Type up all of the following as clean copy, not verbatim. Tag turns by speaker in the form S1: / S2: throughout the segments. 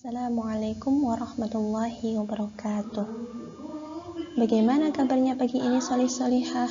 S1: Assalamualaikum warahmatullahi wabarakatuh. Bagaimana kabarnya pagi ini solih-solihah?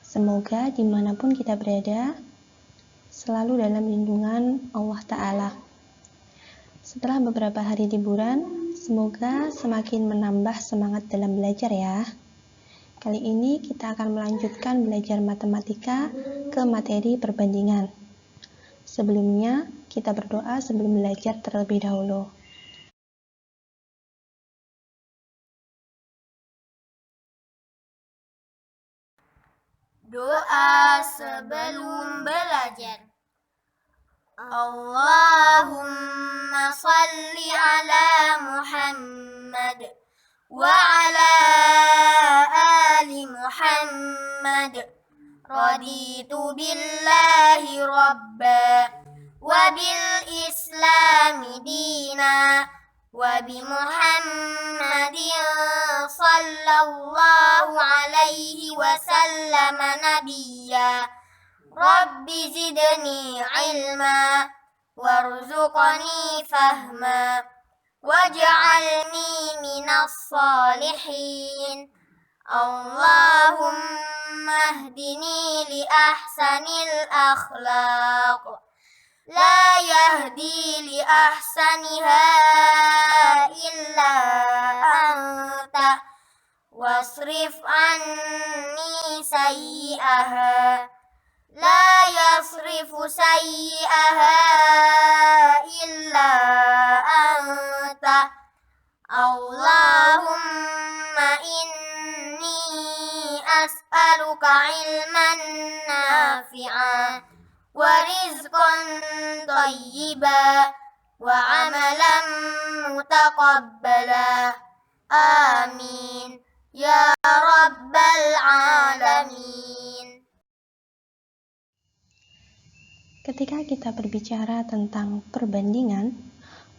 S1: Semoga dimanapun kita berada, selalu dalam lindungan Allah Ta'ala. Setelah beberapa hari liburan, semoga semakin menambah semangat dalam belajar ya. Kali ini kita akan melanjutkan belajar matematika ke materi perbandingan. Sebelumnya, kita berdoa sebelum belajar terlebih dahulu.
S2: Doa sebelum belajar. Allahumma salli ala Muhammad wa ala ali Muhammad. Raditu billahi rabba wa bil islami dina wa bi Muhammadin sallallahu alaihi wasallam nabiyya. Rabbi zidni ilma warzuqni fahma waj'alni minas salihin. Allahumma hdini li ahsanil akhlaq la yahdi li ahsaniha illa anta wasrif anni sayyi'aha la yasrifu sayyi'aha illa anta. Allahumma inni as'aluka ilman nafi'a wa rizqan thayyiba wa amalan mutaqabbala. Amin ya rabbal alamin.
S1: Ketika kita berbicara tentang perbandingan,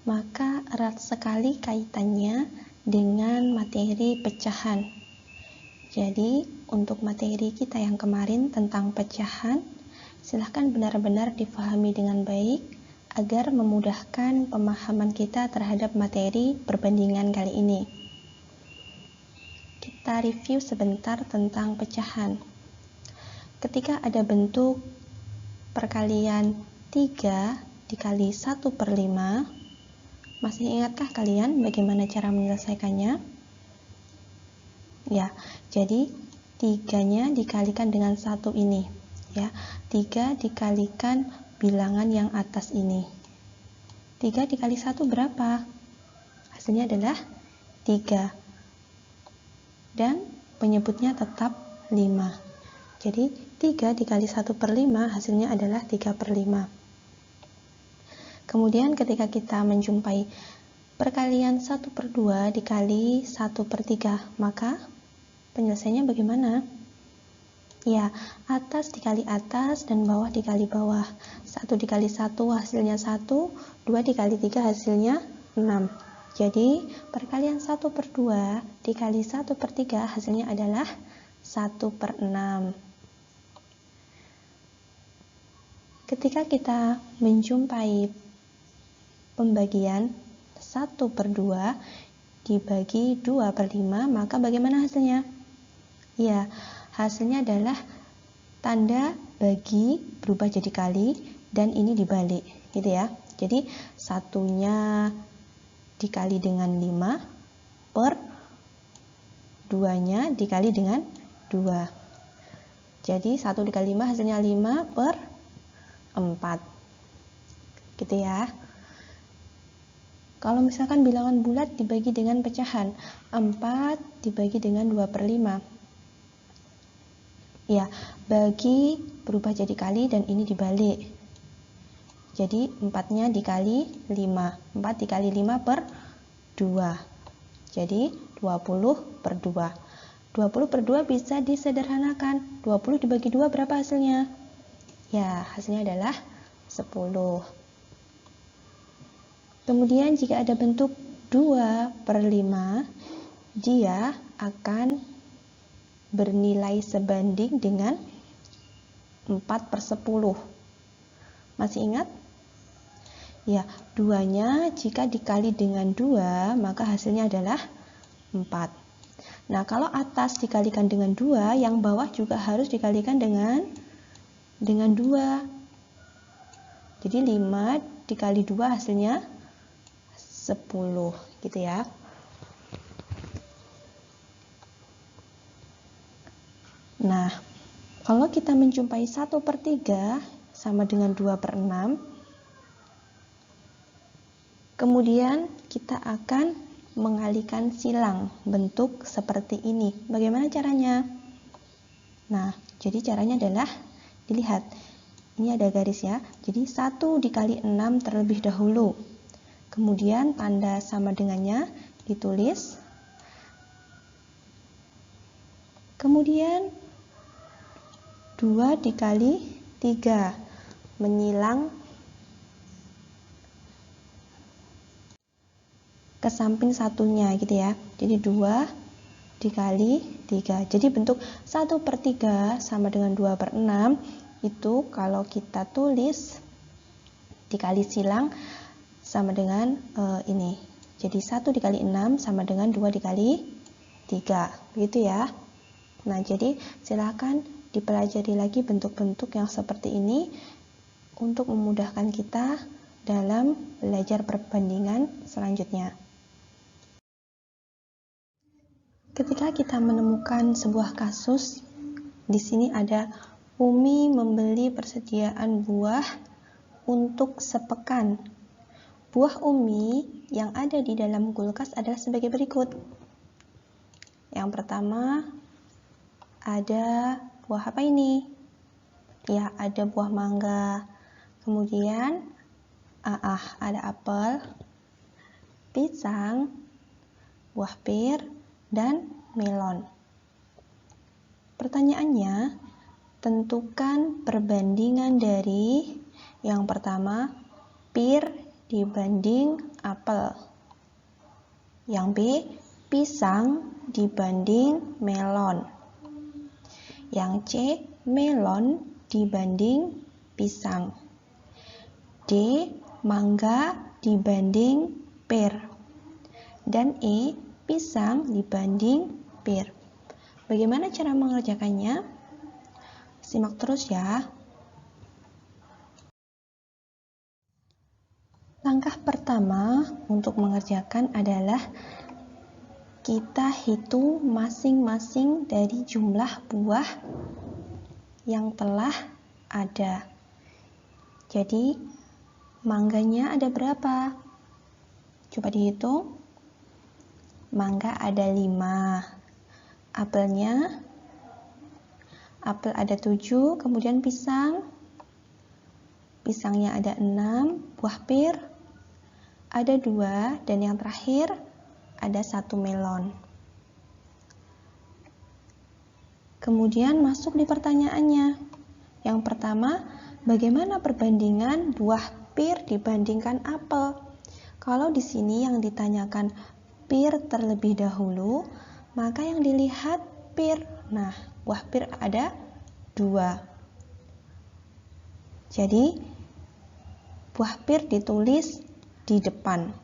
S1: maka erat sekali kaitannya dengan materi pecahan. Jadi, untuk materi kita yang kemarin tentang pecahan, silahkan benar-benar difahami dengan baik agar memudahkan pemahaman kita terhadap materi perbandingan kali ini. Kita review sebentar tentang pecahan. Ketika ada bentuk perkalian 3 dikali 1/5, masih ingatkah kalian bagaimana cara menyelesaikannya? Ya, jadi 3-nya dikalikan dengan 1 ini. Ya, 3 dikalikan bilangan yang atas ini. 3 dikali 1 berapa? Hasilnya adalah 3. Dan penyebutnya tetap 5. Jadi 3 dikali 1/5 hasilnya adalah 3/5. Kemudian ketika kita menjumpai perkalian 1/2 dikali 1/3, maka penyelesaiannya bagaimana? Ya, atas dikali atas dan bawah dikali bawah. 1 dikali 1 hasilnya 1, 2 dikali 3 hasilnya 6. Jadi perkalian 1/2 dikali 1/3 hasilnya adalah 1/6. Ketika kita menjumpai pembagian 1/2 dibagi 2/5, maka bagaimana hasilnya? Ya, hasilnya adalah tanda bagi berubah jadi kali dan ini dibalik, gitu ya. Jadi 1-nya dikali dengan 5 per 2-nya dikali dengan 2. Jadi 1 dikali 5 hasilnya 5/4. Gitu ya. Kalau misalkan bilangan bulat dibagi dengan pecahan, 4 dibagi dengan 2/5. Ya, bagi berubah jadi kali dan ini dibalik. Jadi 4-nya dikali 5. 4 dikali 5/2. Jadi 20/2. 20/2 bisa disederhanakan. 20 dibagi 2 berapa hasilnya? Ya, hasilnya adalah 10. Kemudian jika ada bentuk 2/5, dia akan bernilai sebanding dengan 4/10. Masih ingat? Ya, 2-nya jika dikali dengan 2, maka hasilnya adalah 4. Nah, kalau atas dikalikan dengan 2, yang bawah juga harus dikalikan dengan 2. Jadi 5 dikali 2 hasilnya 10, gitu ya. Nah, kalau kita menjumpai 1/3 sama dengan 2/6, kemudian kita akan mengalihkan silang bentuk seperti ini. Bagaimana caranya? Nah, jadi caranya adalah dilihat. Ini ada garis ya. Jadi 1 dikali 6 terlebih dahulu. Kemudian tanda sama dengannya ditulis. Kemudian 2 dikali 3 menyilang ke samping satunya gitu ya. Jadi 2 dikali 3. Jadi bentuk 1/3 sama dengan 2/6 itu kalau kita tulis dikali silang sama dengan ini. Jadi 1 dikali 6 sama dengan 2 dikali 3. Begitu ya. Nah, jadi silakan dipelajari lagi bentuk-bentuk yang seperti ini untuk memudahkan kita dalam belajar perbandingan selanjutnya. Ketika kita menemukan sebuah kasus, di sini ada Umi membeli persediaan buah untuk sepekan. Buah Umi yang ada di dalam kulkas adalah sebagai berikut. Yang pertama, ada buah apa ini? Ya, ada buah mangga. Kemudian, ada apel, pisang, buah pir, dan melon. Pertanyaannya, tentukan perbandingan dari yang pertama, pir dibanding apel. Yang B, pisang dibanding melon. Yang C, melon dibanding pisang. D, mangga dibanding pir. Dan E, pisang dibanding pir. Bagaimana cara mengerjakannya? Simak terus ya. Langkah pertama untuk mengerjakan adalah kita hitung masing-masing dari jumlah buah yang telah ada. Jadi, mangganya ada berapa? Coba dihitung. Mangga ada 5. Apelnya, apel ada 7. Kemudian pisangnya ada 6. Buah pir ada 2. Dan yang terakhir ada 1 melon. Kemudian masuk di pertanyaannya. Yang pertama, bagaimana perbandingan buah pir dibandingkan apel? Kalau di sini yang ditanyakan pir terlebih dahulu, maka yang dilihat pir. Nah, buah pir ada 2. Jadi, buah pir ditulis di depan.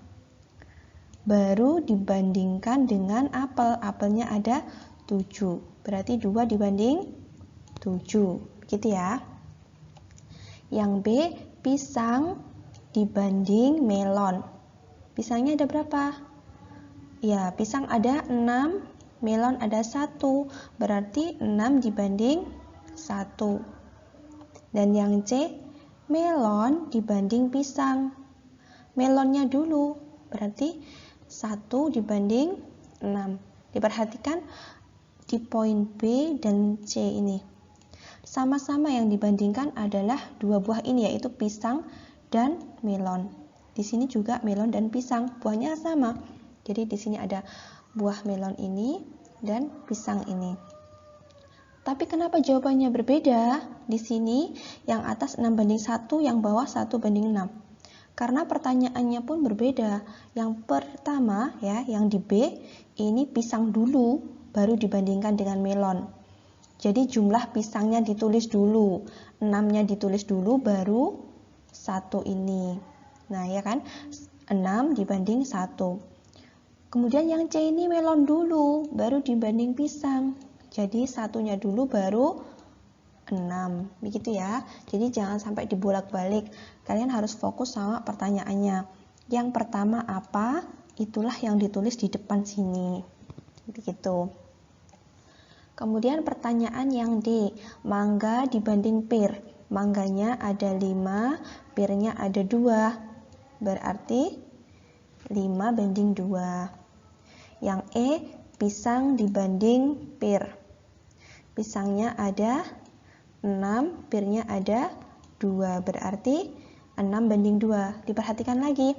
S1: Baru dibandingkan dengan apel. Apelnya ada 7. Berarti 2 dibanding 7. Begitu ya. Yang B, pisang dibanding melon. Pisangnya ada berapa? Ya, pisang ada 6, melon ada 1. Berarti 6 dibanding 1. Dan yang C, melon dibanding pisang. Melonnya dulu, berarti 1 dibanding 6. Diperhatikan di poin B dan C ini. Sama-sama yang dibandingkan adalah 2 buah ini, yaitu pisang dan melon. Di sini juga melon dan pisang, buahnya sama. Jadi di sini ada buah melon ini dan pisang ini. Tapi kenapa jawabannya berbeda? Di sini yang atas 6/1, yang bawah 1/6. Karena pertanyaannya pun berbeda. Yang pertama ya, yang di B, ini pisang dulu, baru dibandingkan dengan melon. Jadi jumlah pisangnya ditulis dulu, 6-nya ditulis dulu, baru 1 ini. Nah, ya kan? 6 dibanding 1. Kemudian yang C ini melon dulu, baru dibanding pisang. Jadi satunya dulu baru 6. Begitu ya. Jadi jangan sampai dibolak-balik. Kalian harus fokus sama pertanyaannya. Yang pertama apa? Itulah yang ditulis di depan sini. Begitu. Kemudian pertanyaan yang D, mangga dibanding pir. Mangganya ada 5, pirnya ada 2. Berarti 5 banding 2. Yang E, pisang dibanding pir. Pisangnya ada 6, pirnya ada 2. Berarti 6 banding 2. Diperhatikan lagi.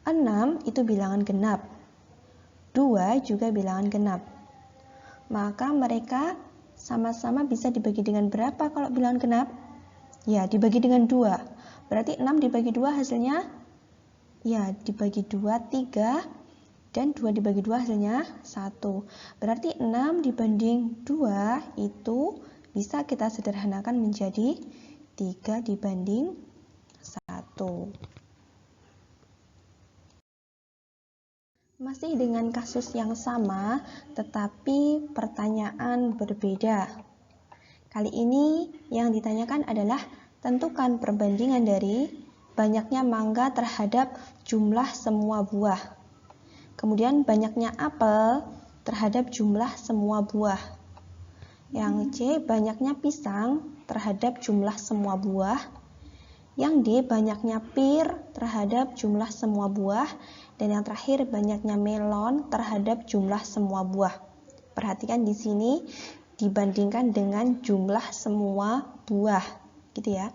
S1: 6 itu bilangan genap. 2 juga bilangan genap. Maka mereka sama-sama bisa dibagi dengan berapa kalau bilangan genap? Ya, dibagi dengan 2. Berarti 6 dibagi 2 hasilnya? Ya, dibagi 2, 3. Dan 2 dibagi 2 hasilnya 1. Berarti 6 dibanding 2 itu bisa kita sederhanakan menjadi 3 dibanding 1. Masih dengan kasus yang sama, tetapi pertanyaan berbeda. Kali ini yang ditanyakan adalah tentukan perbandingan dari banyaknya mangga terhadap jumlah semua buah. Kemudian banyaknya apel terhadap jumlah semua buah. Yang C, banyaknya pisang terhadap jumlah semua buah. Yang D, banyaknya pir terhadap jumlah semua buah. Dan yang terakhir, banyaknya melon terhadap jumlah semua buah. Perhatikan di sini dibandingkan dengan jumlah semua buah, gitu ya.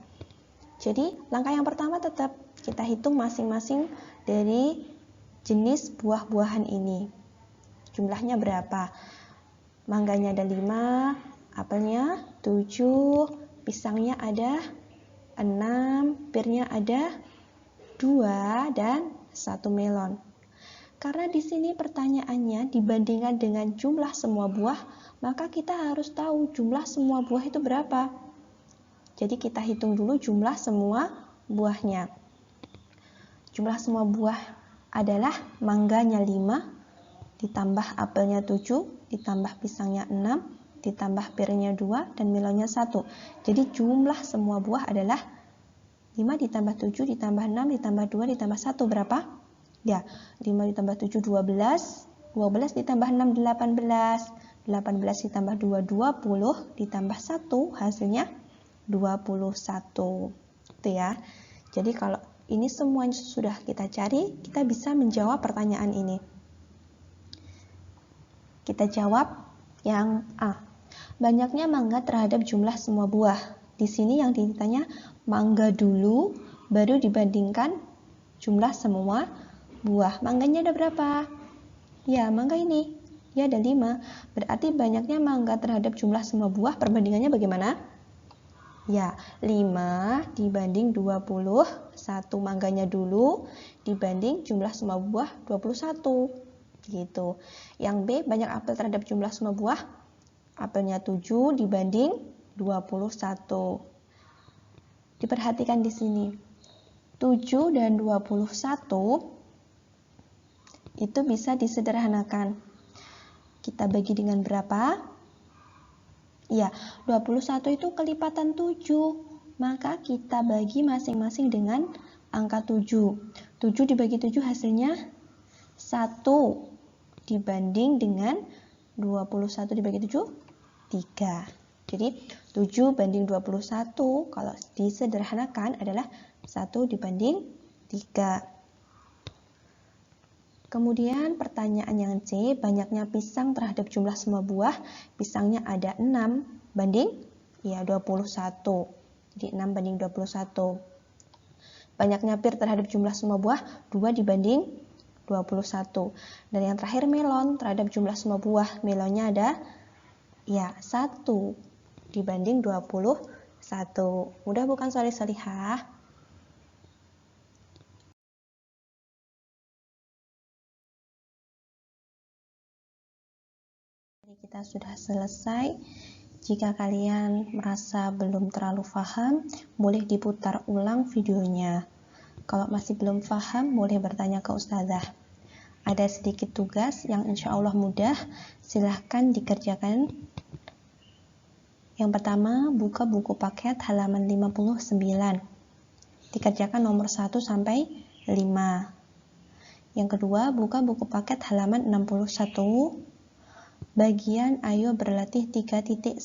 S1: Jadi, langkah yang pertama tetap kita hitung masing-masing dari jenis buah-buahan ini. Jumlahnya berapa? Mangganya ada 5, apelnya 7, pisangnya ada 6, pirnya ada 2, dan 1 melon. Karena di sini pertanyaannya dibandingkan dengan jumlah semua buah, maka kita harus tahu jumlah semua buah itu berapa. Jadi kita hitung dulu jumlah semua buahnya. Jumlah semua buah adalah mangganya 5, ditambah apelnya 7, ditambah pisangnya 6, ditambah pirnya 2, dan melonnya 1. Jadi jumlah semua buah adalah 5 ditambah 7 ditambah 6 ditambah 2 ditambah 1 berapa? Ya, 5 ditambah 7 12, 12 ditambah 6 18, 18 ditambah 2 20, ditambah 1 hasilnya 21. Itu ya. Jadi kalau ini semuanya sudah kita cari, kita bisa menjawab pertanyaan ini. Kita jawab yang A. Banyaknya mangga terhadap jumlah semua buah. Di sini yang ditanya mangga dulu, baru dibandingkan jumlah semua buah. Mangganya ada berapa? Ya, mangga ini. Ya, ada 5. Berarti banyaknya mangga terhadap jumlah semua buah, perbandingannya bagaimana? Ya, 5 dibanding 20. 1 mangganya dulu, dibanding jumlah semua buah 21. Gitu. Yang B, banyak apel terhadap jumlah semua buah. Apelnya 7 dibanding 21. Diperhatikan di sini. 7 dan 21 itu bisa disederhanakan. Kita bagi dengan berapa? Ya, 21 itu kelipatan 7. Maka kita bagi masing-masing dengan angka 7. 7 dibagi 7 hasilnya 1 dibanding dengan 21 dibagi 7, 3. Jadi 7 banding 21 kalau disederhanakan adalah 1 dibanding 3. Kemudian pertanyaan yang C, banyaknya pisang terhadap jumlah semua buah. Pisangnya ada 6 banding ya 21. Jadi 6 banding 21. Banyaknya pir terhadap jumlah semua buah 2 dibanding 21. Dan yang terakhir melon terhadap jumlah semua buah. Melonnya ada ya 1 dibanding 21. Mudah bukan solih-solihah? Kita sudah selesai. Jika kalian merasa belum terlalu paham, boleh diputar ulang videonya. Kalau masih belum paham, boleh bertanya ke ustazah. Ada sedikit tugas yang insya Allah mudah, silahkan dikerjakan. Yang pertama, buka buku paket halaman 59. Dikerjakan nomor 1 sampai 5. Yang kedua, buka buku paket halaman 61. Bagian ayo berlatih 3.1.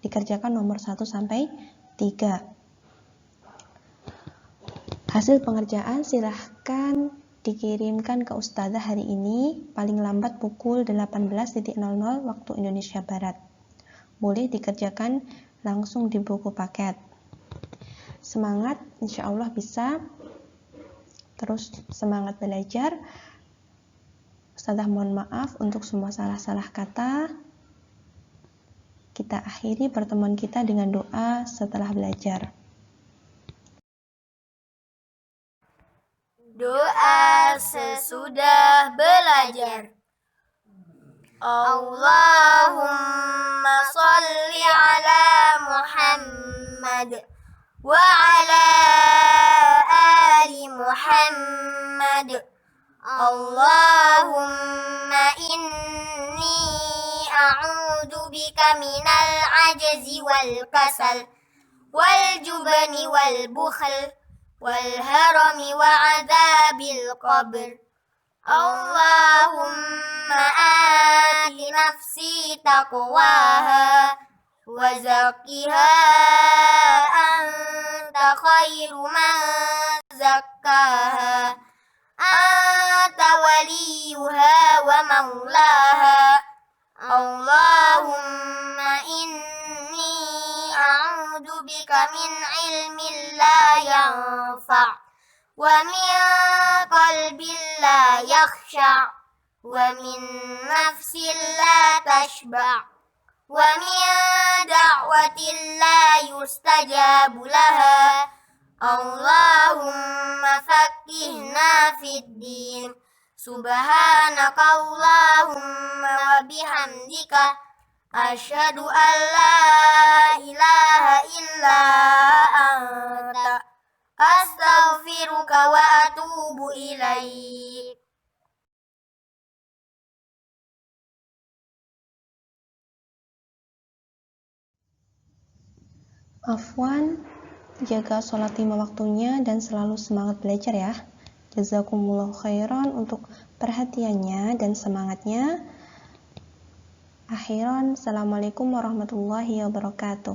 S1: Dikerjakan nomor 1 sampai 3. Hasil pengerjaan silahkan dikirimkan ke ustazah hari ini, paling lambat pukul 18.00 waktu Indonesia Barat. Boleh dikerjakan langsung di buku paket. Semangat, insya Allah bisa. Terus semangat belajar. Ustazah mohon maaf untuk semua salah-salah kata. Kita akhiri pertemuan kita dengan doa setelah belajar.
S2: Doa sesudah belajar. Allahumma salli ala Muhammad wa ala ali Muhammad. Allahumma inni a'udzu bika minal ajzi wal kasal wal jubni wal bukhl wal harami wa adzabil qabr. Allahumma ati nafsi taqwaha wa zakkiha anta khairu man zakkaha anta waliyuha wa maulaha. Allahumma inni a'udzu bika min ilmin la yanfa' wa min qalbin la yakhsha' wa min nafsin la tashba' wa min da'watin la yustajabu laha. Allahumma faqqihna fid din. Subhanaka Allahumma wa bihamdika asyhadu an la ilaha illa anta astaghfiruka wa atubu ilaik.
S1: Afwan, jaga sholat 5 waktunya dan selalu semangat belajar ya. Jazakumullah khairan untuk perhatiannya dan semangatnya. Akhiran, assalamualaikum warahmatullahi wabarakatuh.